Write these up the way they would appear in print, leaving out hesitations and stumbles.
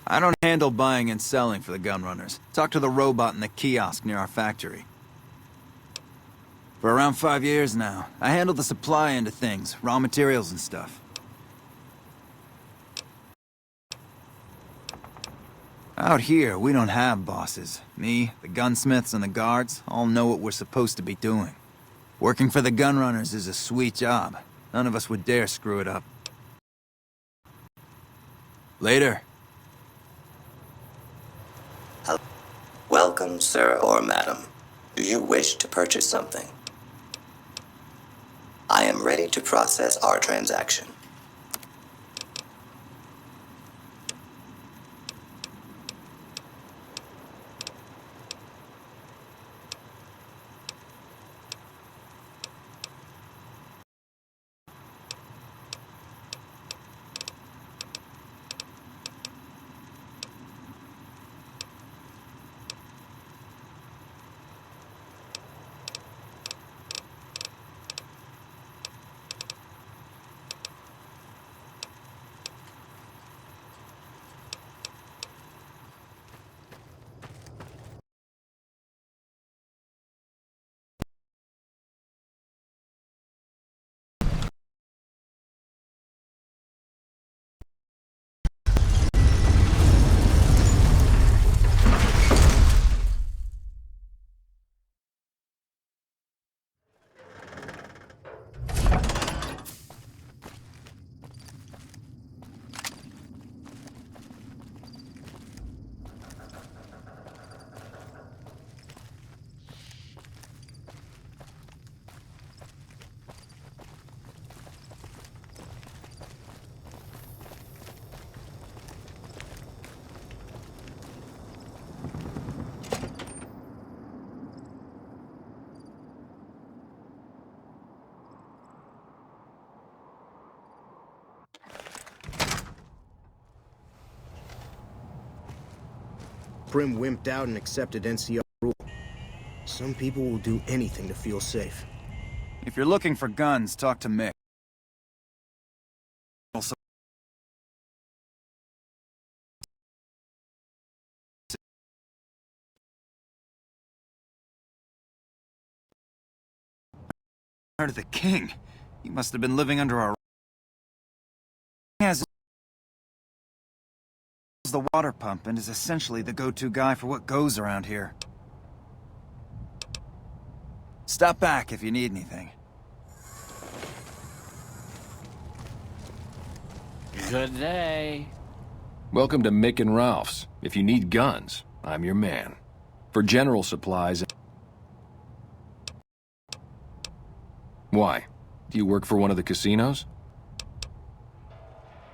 I don't handle buying and selling for the gunrunners. Talk to the robot in the kiosk near our factory. For around 5 years now, I handle the supply end of things, raw materials and stuff. Out here, we don't have bosses. Me, the gunsmiths, and the guards all know what we're supposed to be doing. Working for the gunrunners is a sweet job. None of us would dare screw it up. Later. Welcome, sir or madam. Do you wish to purchase something? I am ready to process our transaction. Prim wimped out and accepted NCR rule. Some people will do anything to feel safe. If you're looking for guns, talk to Mick. Heard of the king. He must have been living under a... Has the water pump and is essentially the go-to guy for what goes around here. Stop back if you need anything. Good day. Welcome to Mick and Ralph's. If you need guns, I'm your man. For general supplies... Why? Do you work for one of the casinos?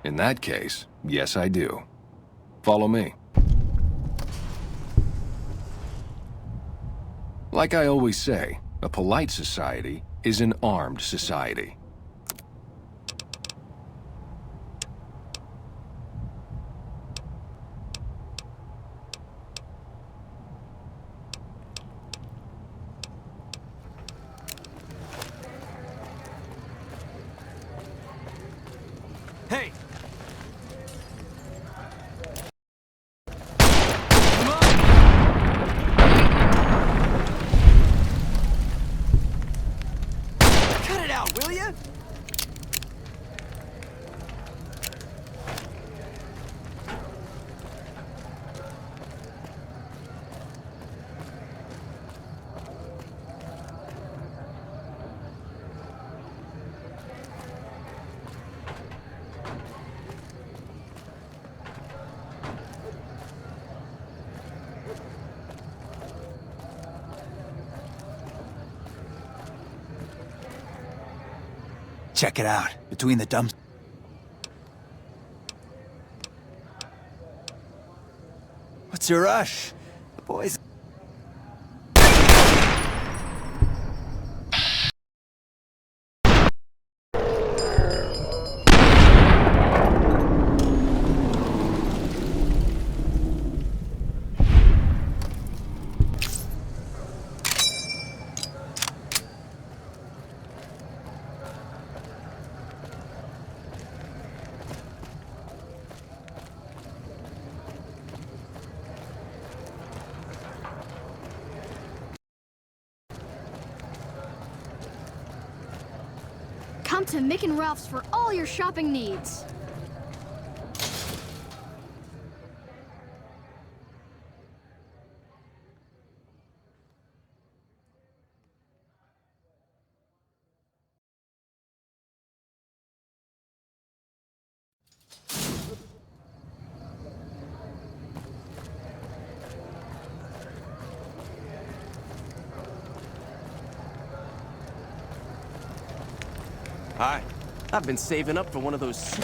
In that case, yes I do. Follow me. Like I always say, a polite society is an armed society. Hey! Cut it out, will ya? Check it out, between the dumps. What's your rush? The boys... Come to Mick and Ralph's for all your shopping needs. Hi. I've been saving up for one of those...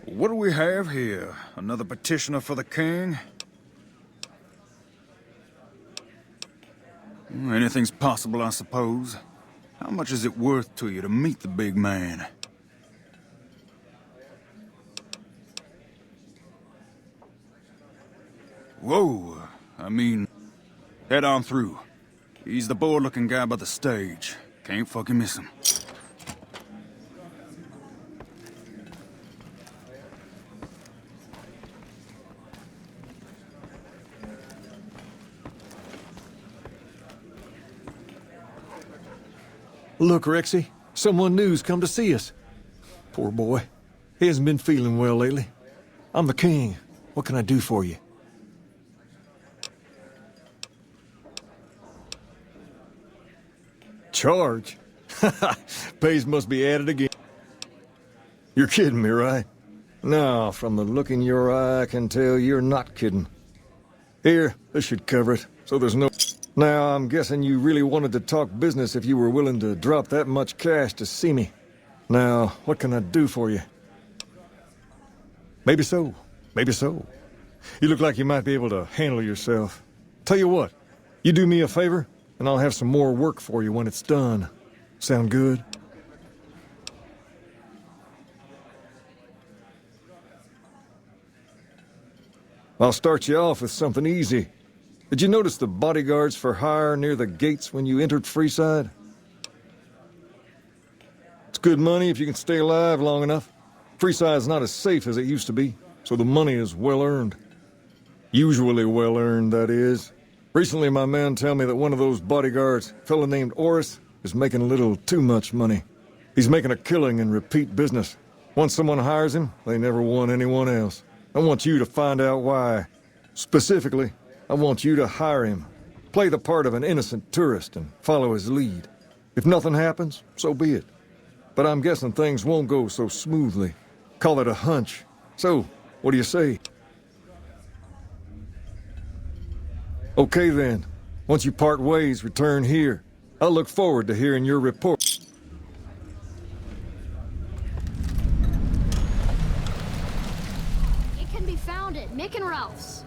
What do we have here? Another petitioner for the king? Anything's possible, I suppose. How much is it worth to you to meet the big man? Whoa, I mean, head on through. He's the bored-looking guy by the stage. Can't fucking miss him. Look, Rexy, someone new's come to see us. Poor boy. He hasn't been feeling well lately. I'm the king. What can I do for you? Charge? Pays must be added again. You're kidding me, right? No, from the look in your eye, I can tell you're not kidding. Here, this should cover it, so there's no... Now, I'm guessing you really wanted to talk business if you were willing to drop that much cash to see me. Now, what can I do for you? Maybe so. Maybe so. You look like you might be able to handle yourself. Tell you what, you do me a favor, and I'll have some more work for you when it's done. Sound good? I'll start you off with something easy. Did you notice the bodyguards for hire near the gates when you entered Freeside? It's good money if you can stay alive long enough. Freeside's not as safe as it used to be, so the money is well earned. Usually well earned, that is. Recently, my man told me that one of those bodyguards, a fellow named Oris, is making a little too much money. He's making a killing in repeat business. Once someone hires him, they never want anyone else. I want you to find out why. Specifically, I want you to hire him. Play the part of an innocent tourist and follow his lead. If nothing happens, so be it. But I'm guessing things won't go so smoothly. Call it a hunch. So, what do you say? Okay then. Once you part ways, return here. I'll look forward to hearing your report. It can be found at Mick and Ralph's.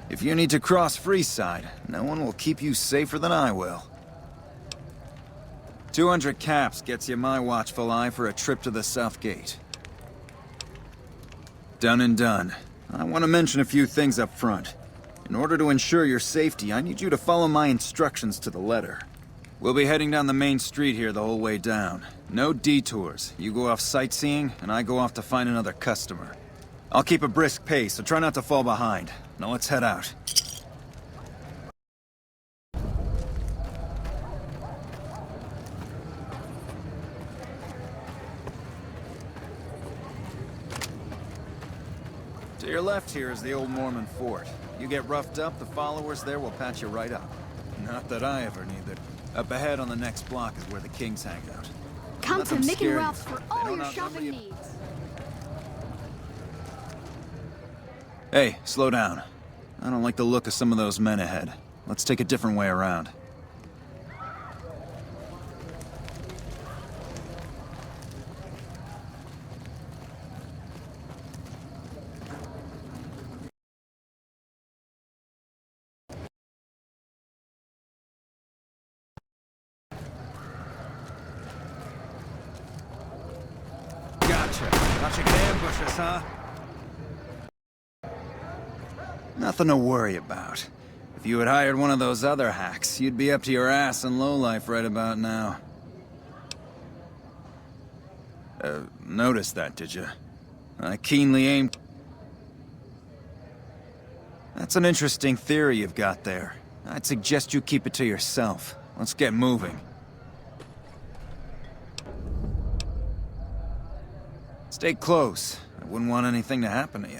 If you need to cross Freeside, no one will keep you safer than I will. 200 caps gets you my watchful eye for a trip to the South Gate. Done and done. I want to mention a few things up front. In order to ensure your safety, I need you to follow my instructions to the letter. We'll be heading down the main street here the whole way down. No detours. You go off sightseeing, and I go off to find another customer. I'll keep a brisk pace, so try not to fall behind. Now let's head out. To your left here is the old Mormon fort. You get roughed up, the followers there will patch you right up. Not that I ever needed. Up ahead on the next block is where the kings hang out. Come Let to them Mick scare and you. Ralph's for They all don't your outnumber shopping you. needs. Hey, slow down. I don't like the look of some of those men ahead. Let's take a different way around. Gotcha. Thought you could ambush us, huh? Nothing to worry about. If you had hired one of those other hacks, you'd be up to your ass in lowlife right about now. Noticed that, did you? I keenly aimed... That's an interesting theory you've got there. I'd suggest you keep it to yourself. Let's get moving. Stay close. I wouldn't want anything to happen to you.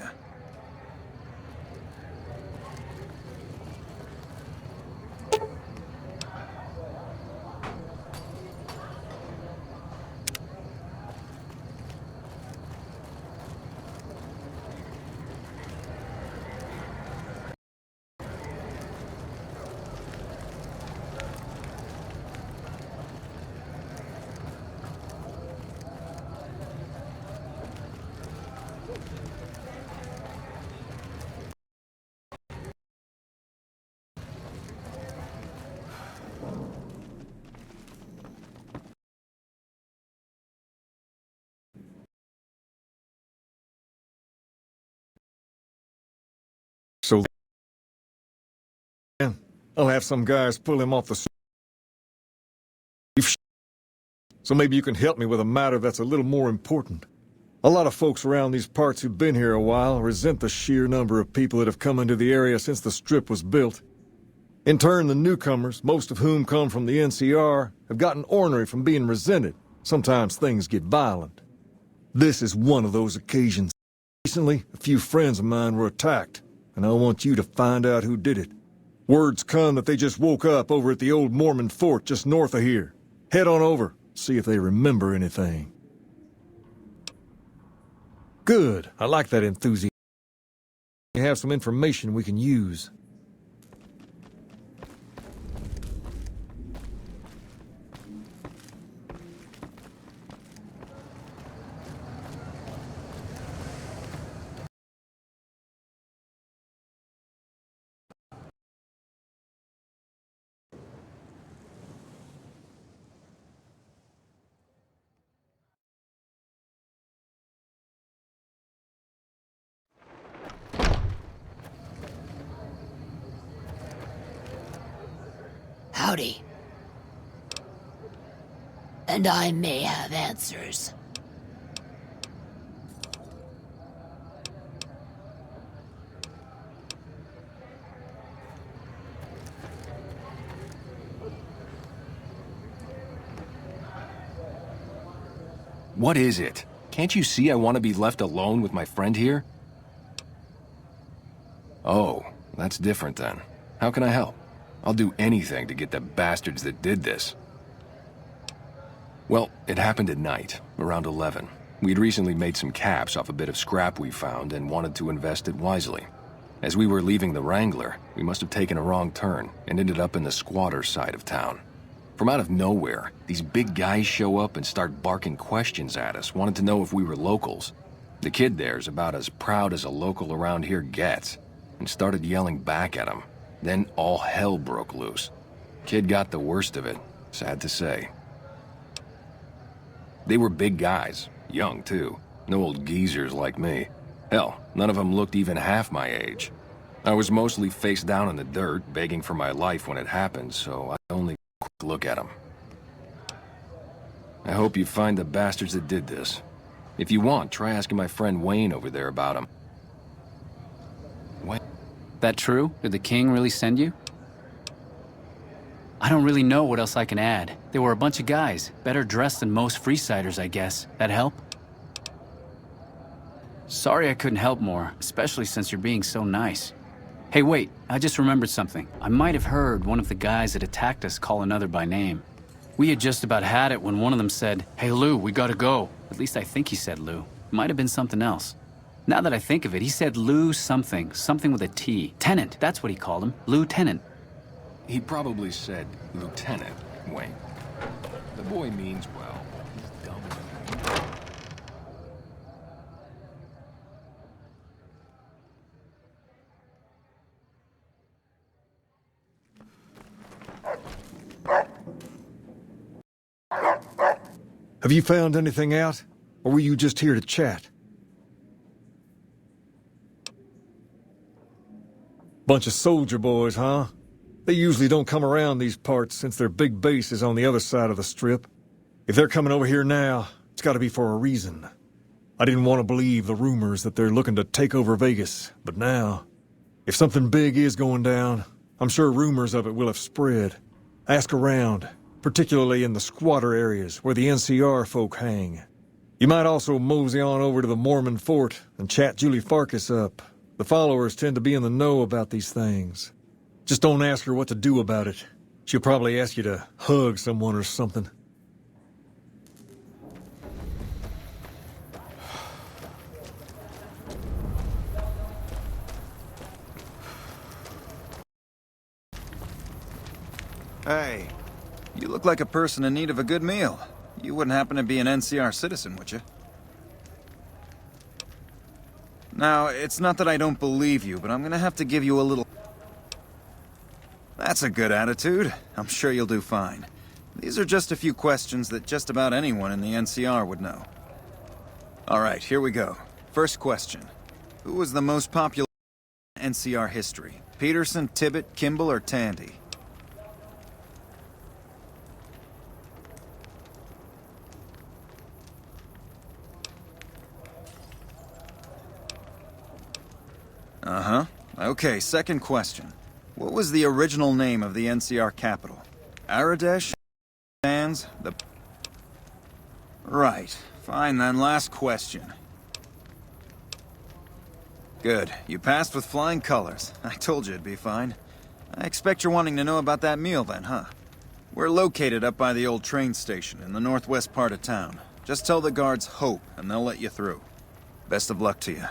So, I'll have some guys pull him off the... So maybe you can help me with a matter that's a little more important. A lot of folks around these parts who've been here a while resent the sheer number of people that have come into the area since the Strip was built. In turn, the newcomers, most of whom come from the NCR, have gotten ornery from being resented. Sometimes things get violent. This is one of those occasions. Recently, a few friends of mine were attacked, and I want you to find out who did it. Word's come that they just woke up over at the old Mormon fort just north of here. Head on over, see if they remember anything. Good. I like that enthusiasm. We have some information we can use. Howdy. And I may have answers. What is it? Can't you see I want to be left alone with my friend here? Oh, that's different then. How can I help? I'll do anything to get the bastards that did this. Well, it happened at night, around 11. We'd recently made some caps off a bit of scrap we found and wanted to invest it wisely. As we were leaving the Wrangler, we must have taken a wrong turn and ended up in the squatter side of town. From out of nowhere, these big guys show up and start barking questions at us, wanted to know if we were locals. The kid there's about as proud as a local around here gets, and started yelling back at him. Then all hell broke loose. Kid got the worst of it, sad to say. They were big guys, young too, no old geezers like me. Hell, none of them looked even half my age. I was mostly face down in the dirt, begging for my life when it happened, so I only quick look at them. I hope you find the bastards that did this. If you want, try asking my friend Wayne over there about him. Wayne? That true? Did the king really send you? I don't really know what else I can add. They were a bunch of guys, better dressed than most Freesiders, I guess. That help? Sorry I couldn't help more, especially since you're being so nice. Hey, wait, I just remembered something. I might have heard one of the guys that attacked us call another by name. We had just about had it when one of them said, "Hey Lou, we gotta go." At least I think he said Lou. It might have been something else. Now that I think of it, he said Lou something. Something with a T. Tenant, that's what he called him. Lieutenant. He probably said Lieutenant, Wayne. The boy means well. He's dumb as a... Have you found anything out? Or were you just here to chat? Bunch of soldier boys, huh? They usually don't come around these parts since their big base is on the other side of the strip. If they're coming over here now, it's gotta be for a reason. I didn't want to believe the rumors that they're looking to take over Vegas, but now, if something big is going down, I'm sure rumors of it will have spread. Ask around, particularly in the squatter areas where the NCR folk hang. You might also mosey on over to the Mormon fort and chat Julie Farkas up. The followers tend to be in the know about these things. Just don't ask her what to do about it. She'll probably ask you to hug someone or something. Hey, you look like a person in need of a good meal. You wouldn't happen to be an NCR citizen, would you? Now, it's not that I don't believe you, but I'm gonna have to give you a little... That's a good attitude. I'm sure you'll do fine. These are just a few questions that just about anyone in the NCR would know. Alright, here we go. First question. Who was the most popular in NCR history? Peterson, Tibbet, Kimball, or Tandy? Uh-huh. Okay, second question. What was the original name of the NCR capital? Aradesh? Sands? The... Right. Fine then, last question. Good. You passed with flying colors. I told you it'd be fine. I expect you're wanting to know about that meal then, huh? We're located up by the old train station in the northwest part of town. Just tell the guards Hope, and they'll let you through. Best of luck to you.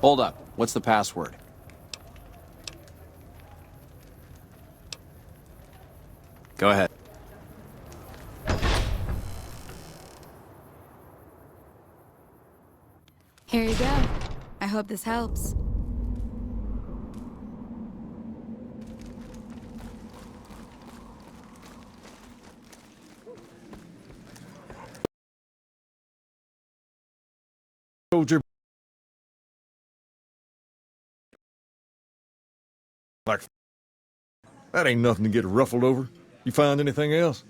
Hold up. What's the password? Go ahead. Here you go. I hope this helps. Soldier. Like, that ain't nothing to get ruffled over. You find anything else?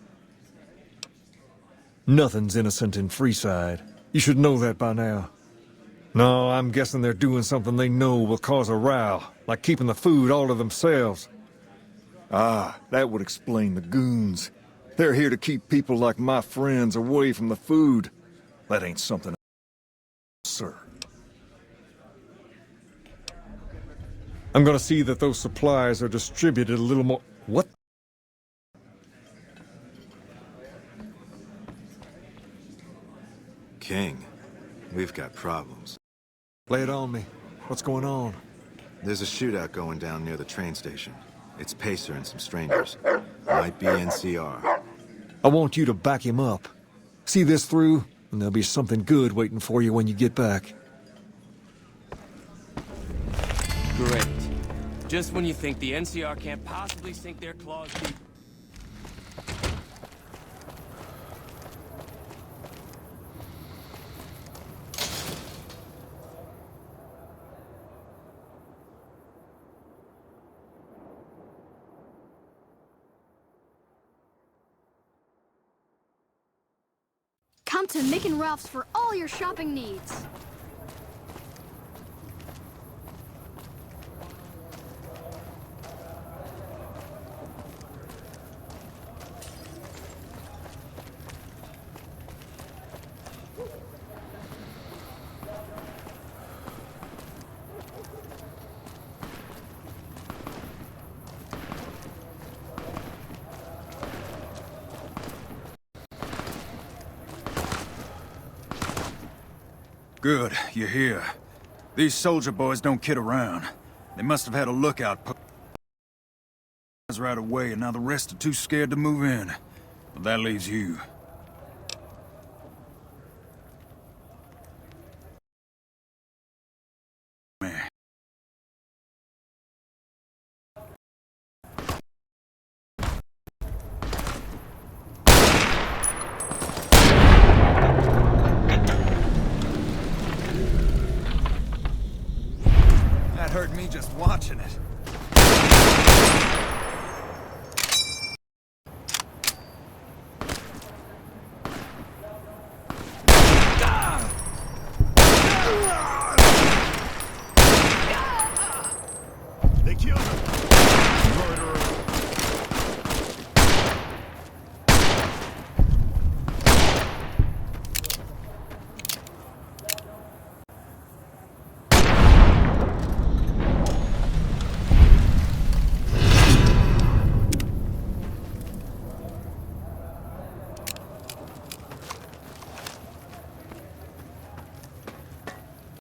Nothing's innocent in Freeside. You should know that by now. No, I'm guessing they're doing something they know will cause a row, like keeping the food all to themselves. Ah, that would explain the goons. They're here to keep people like my friends away from the food. That ain't something, sir. I'm gonna see that those supplies are distributed a little more... What? King, we've got problems. Lay it on me. What's going on? There's a shootout going down near the train station. It's Pacer and some strangers. Might be NCR. I want you to back him up. See this through, and there'll be something good waiting for you when you get back. Great. Just when you think the NCR can't possibly sink their claws deep. Come to Mick and Ralph's for all your shopping needs. Good, you're here. These soldier boys don't kid around. They must have had a lookout post right away, and now the rest are too scared to move in. But that leaves you. Man. That hurt me just watching it.